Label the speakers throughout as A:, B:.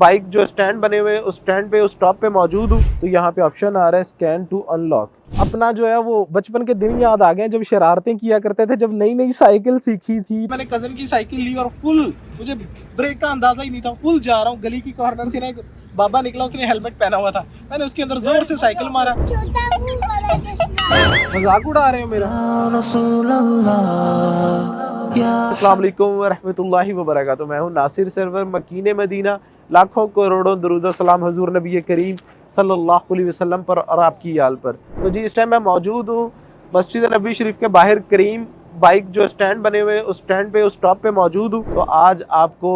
A: Bike जो stand बने हुए हैं उस स्टैंड पे उस स्टॉप पे मौजूद हूँ। तो यहाँ पे ऑप्शन आ रहा है स्कैन टू अनलॉक। अपना जो है वो बचपन के दिन याद आ गए जब शरारतें किया करते थे, जब नई नई साइकिल सीखी थी। मैंने कजन की साइकिल ली और फुल, मुझे ब्रेक का अंदाजा ही नहीं था, फुल जा रहा हूँ गली की कॉर्नर से ना, एक बाबा निकला, उसने हेलमेट पहना हुआ था, मैंने उसके अंदर जोर से साइकिल मारा। मजाक उड़ा रहे हो मेरा। अस्सलाम वालेकुम व रहमतुल्लाहि व बरकातुहू। मैं हूँ नासिर सरवर, मकीने मदीना, लाखों करोड़ों दरूद सलाम हजूर नबी करीम सल्लल्लाहु अलैहि वसल्लम पर और आपकी आल पर। तो जी इस टाइम मैं मौजूद हूँ मस्जिद नबी शरीफ के बाहर, करीम बाइक जो स्टैंड बने हुए उस स्टैंड पे उस स्टॉप पे मौजूद हूँ। तो आज आपको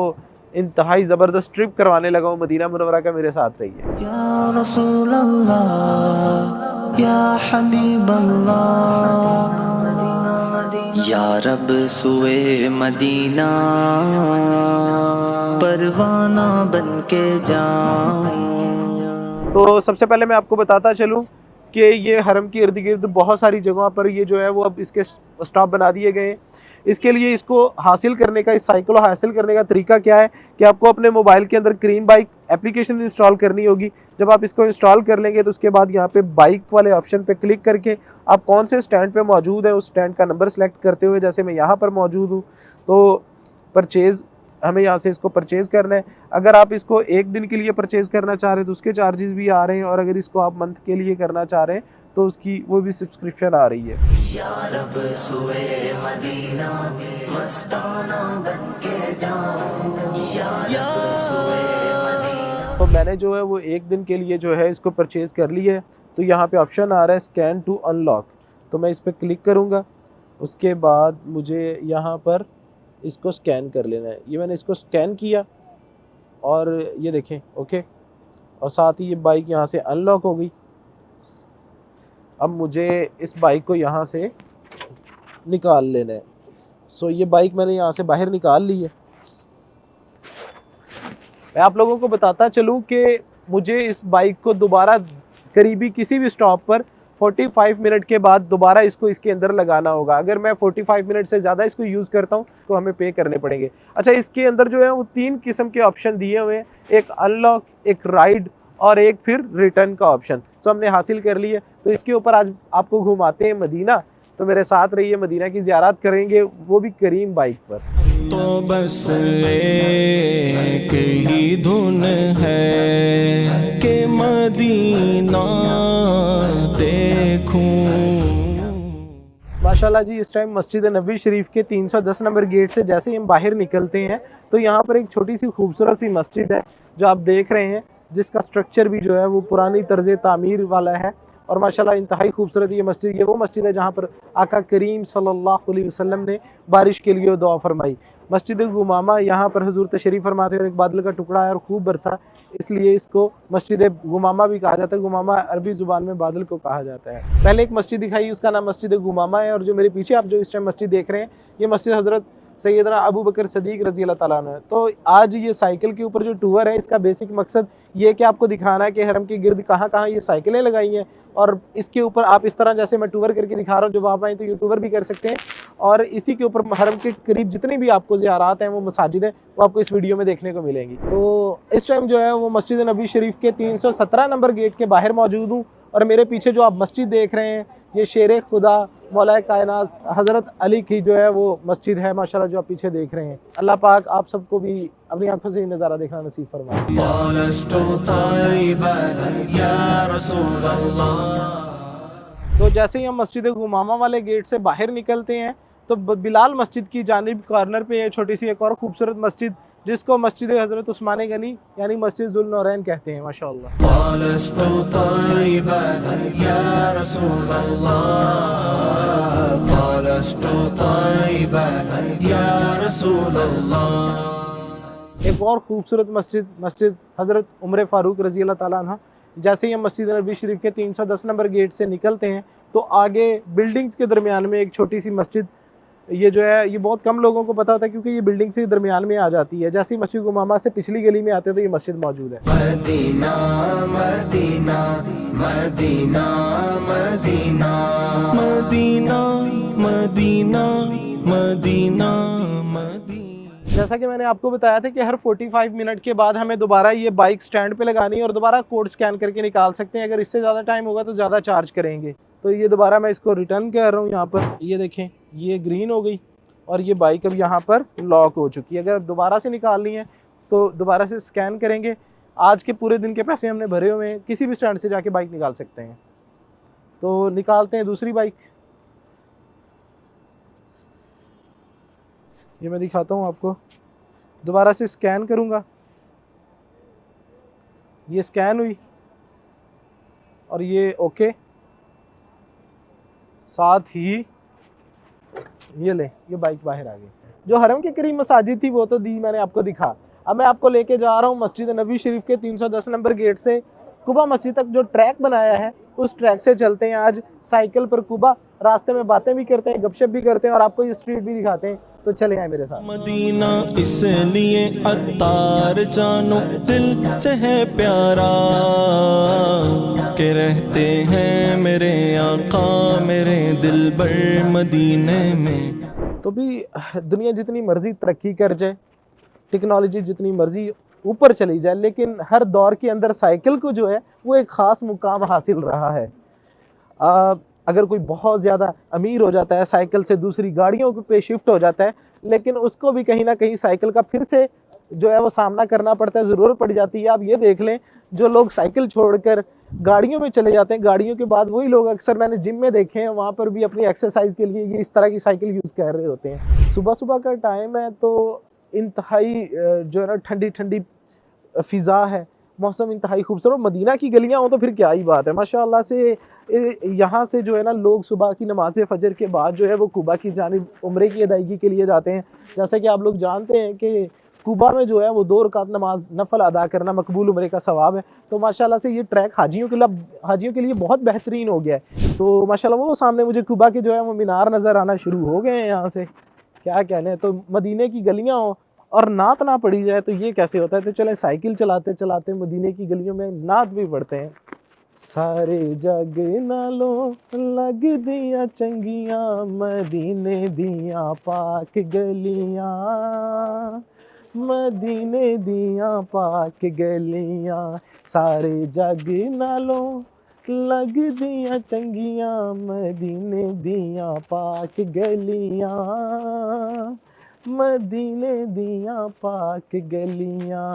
A: इंतहाई ज़बरदस्त ट्रिप करवाने लगा हूँ मदीना मुनव्वरा का, मेरे साथ रहिए।
B: या रसूल अल्लाह या हबीब अल्लाह या रब सुए मदीना परवाना बन के जाऊं।
A: तो सबसे पहले मैं आपको बताता चलूँ कि ये हरम के इर्द गिर्द बहुत सारी जगहों पर ये जो है वो अब इसके स्टॉप बना दिए गए हैं। इसके लिए इसको हासिल करने का, इस साइकिल को हासिल करने का तरीका क्या है कि आपको अपने मोबाइल के अंदर करीम बाइक एप्लीकेशन इंस्टॉल करनी होगी। जब आप इसको इंस्टॉल कर लेंगे तो उसके बाद यहाँ पे बाइक वाले ऑप्शन पे क्लिक करके आप कौन से स्टैंड पे मौजूद है उस स्टैंड का नंबर सेलेक्ट करते हुए, जैसे मैं यहाँ पर मौजूद हूँ, तो परचेज़ हमें यहाँ से इसको परचेज़ करना है। अगर आप इसको एक दिन के लिए परचेज़ करना चाह रहे हैं तो उसके चार्जेस भी आ रहे हैं, और अगर इसको आप मंथ के लिए करना चाह रहे हैं तो उसकी वो भी सब्सक्रिप्शन आ रही है।
B: या रब सुए मदीना मस्ताना बन के जाऊं। या रब सुए मदीना।
A: तो मैंने जो है वो एक दिन के लिए जो है इसको परचेज़ कर लिया है। तो यहाँ पे ऑप्शन आ रहा है स्कैन टू अनलॉक, तो मैं इस पर क्लिक करूँगा। उसके बाद मुझे यहाँ पर इसको स्कैन कर लेना है। ये मैंने इसको स्कैन किया और ये देखें ओके, और साथ ही ये बाइक यहाँ से अनलॉक हो गई। अब मुझे इस बाइक को यहाँ से निकाल लेना है। सो ये बाइक मैंने यहाँ से बाहर निकाल ली है। मैं आप लोगों को बताता चलूँ कि मुझे इस बाइक को दोबारा करीबी किसी भी स्टॉप पर 45 मिनट के बाद दोबारा इसको इसके अंदर लगाना होगा। अगर मैं 45 मिनट से ज़्यादा इसको यूज़ करता हूँ तो हमें पे करने पड़ेंगे। अच्छा, इसके अंदर जो है वो 3 किस्म के ऑप्शन दिए हुए हैं, एक अनलॉक, एक राइड और एक फिर रिटर्न का ऑप्शन। सो हमने हासिल कर लिए। तो इसके ऊपर आज आपको घुमाते हैं मदीना, तो मेरे साथ रहिए, मदीना की ज़ियारत करेंगे, वो भी करीम बाइक पर।
C: तो बस एक ही धुन है कि मदीना देखूं।
A: माशाल्लाह जी, इस टाइम मस्जिद नबी शरीफ के 310 नंबर गेट से जैसे ही हम बाहर निकलते हैं तो यहाँ पर एक छोटी सी खूबसूरत सी मस्जिद है जो आप देख रहे हैं, जिसका स्ट्रक्चर भी जो है वो पुरानी तर्ज तामीर वाला है। और माशाल्लाह इंतहाई खूबसूरत ये मस्जिद, ये वो मस्जिद है जहाँ पर आका करीम सल्लल्लाहु अलैहि वसल्लम ने बारिश के लिए दुआ फरमाई। मस्जिद गुमामा, यहाँ पर हुजूर तशरीफ़ फरमाते हैं, एक बादल का टुकड़ा है और खूब बरसा, इसलिए इसको मस्जिद गुमामा भी कहा जाता है। गुमामा अरबी ज़ुबान में बादल को कहा जाता है। पहले एक मस्जिद दिखाई, उसका नाम मस्जिद गुमामा है, और जो मेरे पीछे आप जो इस टाइम मस्जिद देख रहे हैं ये मस्जिद हज़रत सैयदना अबू बकर सदीक रज़ी अल्लाह ताला अन्हु है। तो आज ये साइकिल के ऊपर जो टूर है, इसका बेसिक मकसद ये है कि आपको दिखाना है कि हरम के गिर्द कहाँ कहाँ ये साइकिलें लगाई हैं, और इसके ऊपर आप इस तरह जैसे मैं टूर करके दिखा रहा हूँ, जब आप आएँ तो ये टूर भी कर सकते हैं। और इसी के ऊपर हरम के करीब जितनी भी आपको ज़ियारात हैं, वो मसाजिद हैं, वो आपको इस वीडियो में देखने को मिलेंगी। तो इस टाइम जो है वो मस्जिद नबी शरीफ के 317 नंबर गेट के बाहर मौजूद हूँ, और मेरे पीछे जो आप मस्जिद देख रहे हैं ये शेर खुदा मौला कायनात हज़रत अली की जो है वो मस्जिद है माशाल्लाह, जो आप पीछे देख रहे हैं। अल्लाह पाक आप सबको भी अपनी आंखों से ये नज़ारा देखना नसीब फरमाए। तो जैसे ही हम मस्जिद गुमामा वाले गेट से बाहर निकलते हैं तो बिलाल मस्जिद की जानिब कॉर्नर पे है छोटी सी एक और खूबसूरत मस्जिद, जिसको मस्जिद हज़रत उस्मान गनी यानी मस्जिद जुल नौरैन कहते हैं। माशाअल्लाह। एक और खूबसूरत मस्जिद, मस्जिद हज़रत उमर फ़ारूक रज़ी अल्लाह ताला अन्हा। जैसे ही हम मस्जिद नबी शरीफ के 310 नंबर गेट से निकलते हैं तो आगे बिल्डिंग्स के दरमियान में एक छोटी सी मस्जिद, ये जो है ये बहुत कम लोगों को पता होता है क्योंकि ये बिल्डिंग से दरमियान में आ जाती है। जैसे ही मस्जिद गुमामा से पिछली गली में आते हैं तो ये मस्जिद मौजूद है।
B: Medina Medina Medina Medina
C: Medina Medina Medina Medina.
A: जैसा कि मैंने आपको बताया था कि हर 45 मिनट के बाद हमें दोबारा ये बाइक स्टैंड पे लगानी है और दोबारा कोड स्कैन करके निकाल सकते हैं। अगर इससे ज़्यादा टाइम होगा तो ज़्यादा चार्ज करेंगे। तो ये दोबारा मैं इसको रिटर्न कर रहा हूँ। यहाँ पर ये देखें, ये ग्रीन हो गई और ये बाइक अब यहाँ पर लॉक हो चुकी है। अगर दोबारा से निकालनी है तो दोबारा से स्कैन करेंगे। आज के पूरे दिन के पैसे हमने भरे हुए हैं, किसी भी स्टैंड से जाके बाइक निकाल सकते हैं। तो निकालते हैं दूसरी बाइक। ये मैं दिखाता हूँ आपको, दोबारा से स्कैन करूँगा, ये स्कैन हुई और ये ओके। साथ ही ये ले, ये बाइक बाहर आ गई। जो हरम के करीब मसाजिद थी वो तो दी मैंने आपको दिखा। अब मैं आपको लेके जा रहा हूँ मस्जिद नबी शरीफ के 310 नंबर गेट से कुबा मस्जिद तक जो ट्रैक बनाया है उस ट्रैक से चलते हैं आज साइकिल पर कुबा। रास्ते में बातें भी करते हैं, गपशप भी करते हैं और आपको ये स्ट्रीट भी दिखाते हैं। तो चले आए मेरे साथ।
C: मदीना इसलिए अत्तार जानो दिल से है प्यारा, के रहते हैं मेरे आका मेरे दिलबर मदीने में।
A: तो भी दुनिया जितनी मर्जी तरक्की कर जाए, टेक्नोलॉजी जितनी मर्जी ऊपर चली जाए, लेकिन हर दौर के अंदर साइकिल को जो है वो एक ख़ास मुकाम हासिल रहा है। अगर कोई बहुत ज़्यादा अमीर हो जाता है, साइकिल से दूसरी गाड़ियों पे शिफ्ट हो जाता है, लेकिन उसको भी कहीं ना कहीं साइकिल का फिर से जो है वो सामना करना पड़ता है, ज़रूरत पड़ जाती है। आप ये देख लें, जो लोग साइकिल छोड़कर गाड़ियों में चले जाते हैं, गाड़ियों के बाद वही लोग अक्सर मैंने जिम में देखे हैं, वहाँ पर भी अपनी एक्सरसाइज के लिए ये इस तरह की साइकिल यूज़ कर रहे होते हैं। सुबह सुबह का टाइम है तो इंतहाई जो है ना ठंडी ठंडी फ़िज़ा है, मौसम इंतहाई खूबसूरत। मदीना की गलियाँ हो तो फिर क्या ही बात है। माशाअल्लाह से यहाँ से जो है ना लोग सुबह की नमाज फजर के बाद जो है वो कुबा की जानिब उम्रे की अदायगी के लिए जाते हैं। जैसा कि आप लोग जानते हैं कि कुबा में जो है वो 2 रकात नमाज नफल अदा करना मकबूल उम्रे का सवाब है। तो माशाल्लाह से ये ट्रैक हाजियों के लिए बहुत बेहतरीन हो गया है। तो माशाल्लाह वो सामने मुझे कुबा के जो है वो मीनार नज़र आना शुरू हो गए हैं। यहाँ से क्या कहने, तो मदीने की गलियाँ हो और नात ना पढ़ी जाए तो ये कैसे होता है। तो चलें साइकिल चलाते चलाते मदीने की गलियों में नात भी पढ़ते हैं। सारे जग नालों लग दिया चंगियां मदीने दिया पाक गलियां, मदीने दिया पाक गलियां। सारे जग नालों लग दिया चंगियां मदीने दिया पाक गलियां, मदीने दिया पाक गलियां।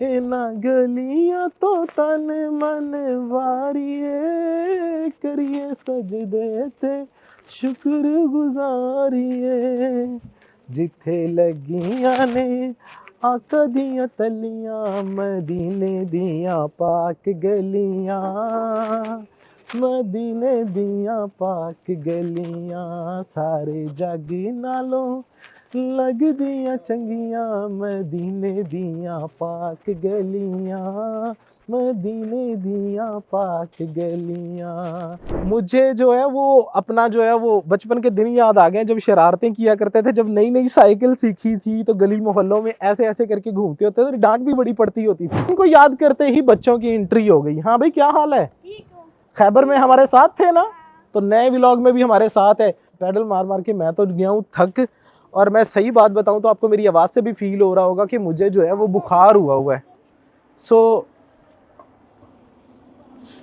A: ना गलियां तो तन मन वारिए, करिए सजदे ते शुक्र गुजारिए। जिथे लगियां ने आका दियां तलियां मदीने दियां पाक गलियां, मदीने दियां पाक गलियां। सारे जग नालों लग दियां चंगियां मदीने दियां पाक गलियां, मदीने दियां पाक गलियां। मुझे जो है वो अपना जो है वो बचपन के दिन याद आ गए, जब शरारतें किया करते थे। जब नई नई साइकिल सीखी थी तो गली मोहल्लों में ऐसे ऐसे करके घूमते होते थे, डांट भी बड़ी पड़ती होती थी। इनको याद करते ही बच्चों की एंट्री हो गई। हाँ भाई, क्या हाल है? खैबर में हमारे साथ थे ना, तो नए व्लॉग में भी हमारे साथ है। पैडल मार मार के मैं तो गया हूँ थक, और मैं सही बात बताऊं तो आपको मेरी आवाज़ से भी फील हो रहा होगा कि मुझे जो है वो बुखार हुआ है। सो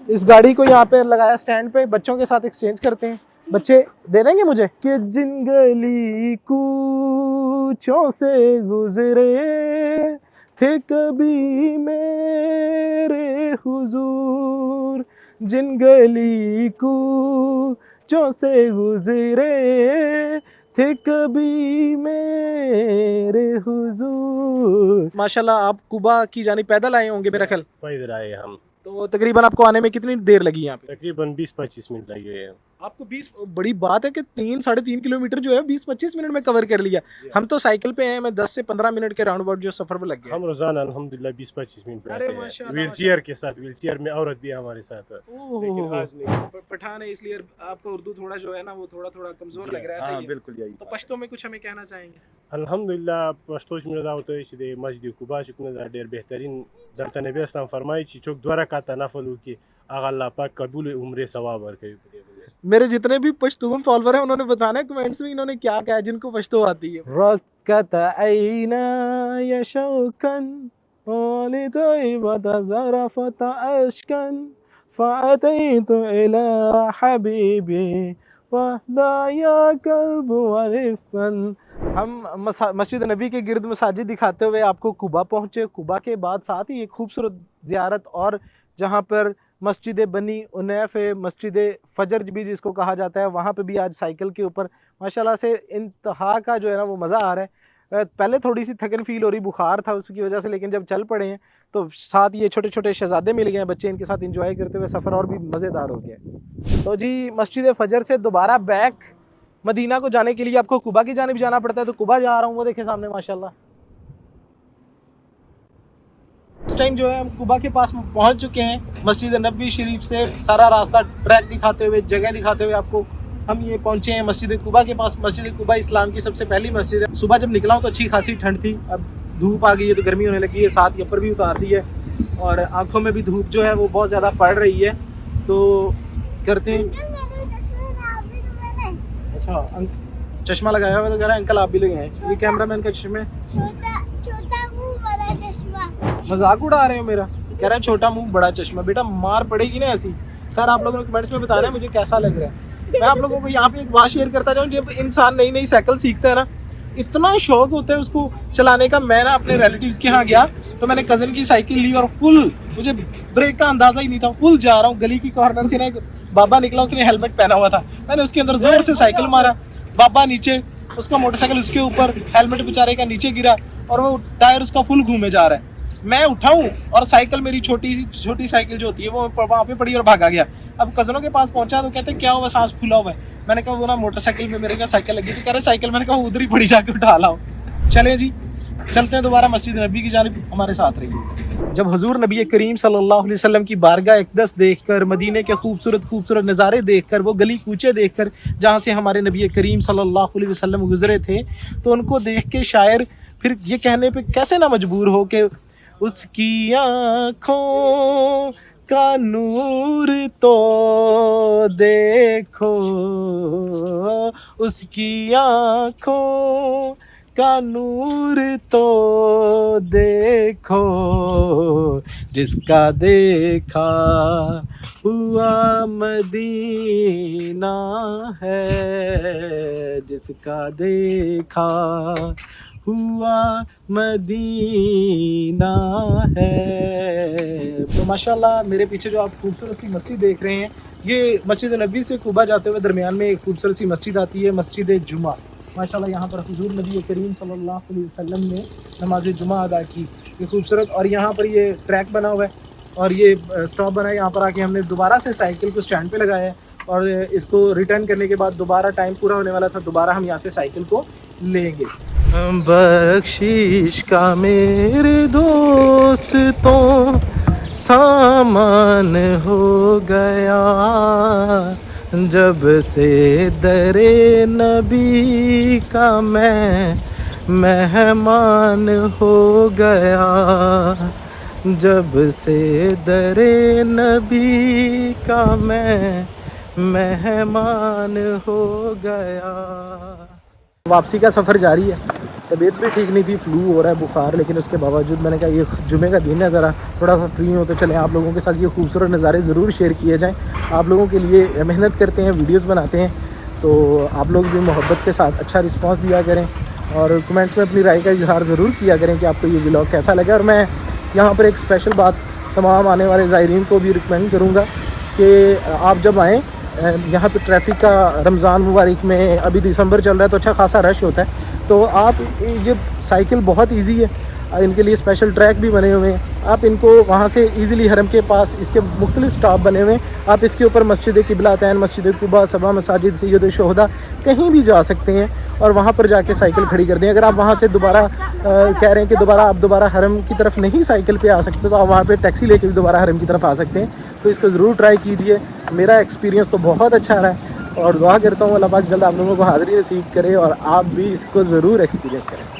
A: इस गाड़ी को यहाँ पे लगाया स्टैंड पे, बच्चों के साथ एक्सचेंज करते हैं। बच्चे दे देंगे मुझे कि जिन गली कूचों से गुजरे थे कभी मेरे हुजूर, जिन गली कूचों से गुजरे थे कभी मेरे हुजूर। माशाल्लाह आप कुबा की जानी पैदल आए होंगे मेरा ख्याल।
D: पैदल आए हम,
A: तो तकरीबन आपको आने में कितनी देर लगी यहाँ पे?
D: तकरीबन 20-25 मिनट लगे हैं।
A: आपको 20, बड़ी बात है कि 3-3.5 किलोमीटर जो है 20-25 मिनट में कवर कर लिया। हम तो साइकिल पे हैं, मैं 10 से 15 मिनट के राउंड अबाउट जो सफर में लग गया।
D: हम रोजाना अल्हम्दुलिल्लाह 20-25 मिनट पे
A: अरे
D: आते हैं,
A: माशाल्लाह,
D: व्हील चेयर के साथ। व्हील चेयर में औरत भी है हमारे साथ, लेकिन आज नहीं।
A: पठान है इसलिए आपका उर्दू थोड़ा जो है ना वो थोड़ा थोड़ा कमजोर लग रहा है।
D: हाँ
A: सही है।
D: बिल्कुल यही।
A: तो पश्तो में कुछ हमें कहना चाहेंगे?
D: अल्हम्दुलिल्लाह पश्तो में दावत है दे मस्जिद कुबा चुकने डेर बेहतरीन दरत नबी अस्सलाम फरमाई ची चोक द्वारा का नफल की आगा अल्लाह पाक कबूल उम्रे सवाब वर कई।
A: मेरे जितने भी पश्तून फॉलोअर हैं उन्होंने बताना है कमेंट्स में इन्होंने क्या कहा है जिनको पश्तो आती है। रक्कत ऐना यशौकन वलितैबत ज़रफ़त अश्कन फ़अतैतु इला हबीबी वहदाया कल्ब वरिफ़न। हम मस्जिद नबी के गिर्द मसाजिद दिखाते हुए आपको कुबा पहुँचे। कुबा के बाद साथ ही एक खूबसूरत ज़ियारत और जहाँ पर मस्जिद बनी उनैफ है, मस्जिद फजर भी जिसको कहा जाता है, वहाँ पे भी आज साइकिल के ऊपर माशाल्लाह से इंतहा का जो है ना वो मज़ा आ रहा है। पहले थोड़ी सी थकन फील हो रही, बुखार था उसकी वजह से, लेकिन जब चल पड़े हैं तो साथ ये छोटे छोटे शहजादे मिल गए हैं बच्चे, इनके साथ इंजॉय करते हुए सफ़र और भी मज़ेदार हो गया। तो जी मस्जिद फजर से दोबारा बैक मदीना को जाने के लिए आपको कुबा की जानिब जाना पड़ता है। तो कुबा जा रहा हूँ, वो देखे सामने माशाल्लाह। इस टाइम जो है हम कुबा के पास पहुंच चुके हैं। मस्जिद नबी शरीफ से सारा रास्ता ट्रैक दिखाते हुए, जगह दिखाते हुए आपको हम ये पहुंचे हैं मस्जिद कुबा के पास। मस्जिद कुबा इस्लाम की सबसे पहली मस्जिद है। सुबह जब निकला हूँ तो अच्छी खासी ठंड थी, अब धूप आ गई है तो गर्मी होने लगी है, साथ ऊपर भी उतार दी है और आँखों में भी धूप जो है वो बहुत ज़्यादा पड़ रही है। तो करते हैं, अच्छा चश्मा लगाया हुआ तो कह रहा है अंकल आप भी लगाए, ये कैमरा मैन का चश्मा है। मजाक उड़ा रहे हो मेरा, कह रहा है छोटा मुंह बड़ा चश्मा। बेटा मार पड़ेगी ना ऐसी। खैर आप लोगों ने कमेंट्स में बताना है मुझे कैसा लग रहा है। मैं आप लोगों को यहाँ पे एक बात शेयर करता जाऊँ, जब इंसान नई नई साइकिल सीखता है ना, इतना शौक होता है उसको चलाने का। मैं ना अपने रिलेटिव्स के यहाँ गया तो मैंने कज़न की साइकिल ली और फुल, मुझे ब्रेक का अंदाजा ही नहीं था, फुल जा रहा हूँ। गली की कॉर्नर से ना एक बाबा निकला, उसने हेलमेट पहना हुआ था, मैंने उसके अंदर जोर से साइकिल मारा, बाबा नीचे, उसका मोटरसाइकिल उसके ऊपर, हेलमेट बेचारे का नीचे गिरा और वो टायर उसका फुल घूमे जा रहा है। मैं उठाऊं और साइकिल मेरी छोटी साइकिल जो होती है वो वहाँ पे पड़ी और भागा गया। अब कज़नों के पास पहुंचा तो कहते क्या हुआ, सांस फूला हुआ है। मैंने कहा वो ना मोटरसाइकिल में मेरे का साइकिल लगी थी। कह रहे साइकिल, मैंने कहा उधर ही पड़ी, जाके उठा लाओ। चले जी चलते हैं दोबारा मस्जिद नबी की जानिब, हमारे साथ रहिए। जब हुजूर नबी करीम सल्लल्लाहु अलैहि वसल्लम की बारगाह अक़दस देखकर, मदीने के खूबसूरत नज़ारे देखकर, वो गली कूचे देखकर जहाँ से हमारे नबी करीम सल्लल्लाहु अलैहि वसल्लम गुजरे थे, तो उनको देख के शायर फिर ये कहने पे कैसे ना मजबूर हो कि उसकी आँखों का नूर तो देखो, उसकी आँखों का नूर तो देखो, जिसका देखा हुआ मदीना है, जिसका देखा हुआ मदीना है। तो माशाल्लाह मेरे पीछे जो आप खूबसूरत सी मस्जिद देख रहे हैं, ये मस्जिद नबी से कुबा जाते हुए दरमियान में एक खूबसूरत सी मस्जिद आती है, मस्जिद जुमा। माशाल्लाह यहाँ पर हुजूर नबी करीम सल्लल्लाहु अलैहि वसल्लम ने नमाज जुमा अदा की, ये खूबसूरत। और यहाँ पर ये ट्रैक बना हुआ है और ये स्टॉप बना है, यहाँ पर आके हमने दोबारा से साइकिल को स्टैंड पे लगाया है और इसको रिटर्न करने के बाद दोबारा टाइम पूरा होने वाला था, दोबारा हम यहाँ से साइकिल को लेंगे। बख्शिश का मेरे दोस्तों सामान हो गया, जब से दरे नबी का मैं मेहमान हो गया, जब से दरे नबी का मैं मेहमान हो गया। वापसी का सफ़र जारी है। तबीयत भी ठीक नहीं थी, फ्लू हो रहा है, बुखार, लेकिन उसके बावजूद मैंने कहा ये जुमे का दिन है, ज़रा थोड़ा सा फ्री हो तो चलें आप लोगों के साथ ये खूबसूरत नज़ारे ज़रूर शेयर किए जाएं। आप लोगों के लिए मेहनत करते हैं, वीडियोस बनाते हैं, तो आप लोग भी मोहब्बत के साथ अच्छा रिस्पांस दिया करें और कमेंट्स में अपनी राय का इजहार ज़रूर किया करें कि आपको ये व्लॉग कैसा लगा। और मैं यहाँ पर एक स्पेशल बात तमाम आने वाले ज़ायरीन को भी रिकमेंड करूँगा कि आप जब आएँ, यहाँ पे ट्रैफिक का रमज़ान मुबारक में अभी दिसंबर चल रहा है तो अच्छा खासा रश होता है, तो आप ये साइकिल बहुत इजी है, इनके लिए स्पेशल ट्रैक भी बने हुए हैं। आप इनको वहाँ से इजीली हरम के पास इसके मुख्तलिफ स्टॉप बने हुए हैं, आप इसके ऊपर मस्जिद किबलातैन, मस्जिद कुबा, सबा मसाजिद, सैयद शुहदा कहीं भी जा सकते हैं और वहाँ पर जाके साइकिल खड़ी कर दें। अगर आप वहाँ से दोबारा कह रहे हैं कि आप दोबारा हरम की तरफ नहीं साइकिल पे आ सकते, तो आप वहाँ पे टैक्सी लेके भी दोबारा हरम की तरफ आ सकते हैं। तो इसको ज़रूर ट्राई कीजिए। मेरा एक्सपीरियंस तो बहुत अच्छा रहा है और दुआ करता हूँ अल्लाह पाक जल्द आप लोगों को हाज़िरी नसीब करे और आप भी इसको ज़रूर एक्सपीरियंस करें।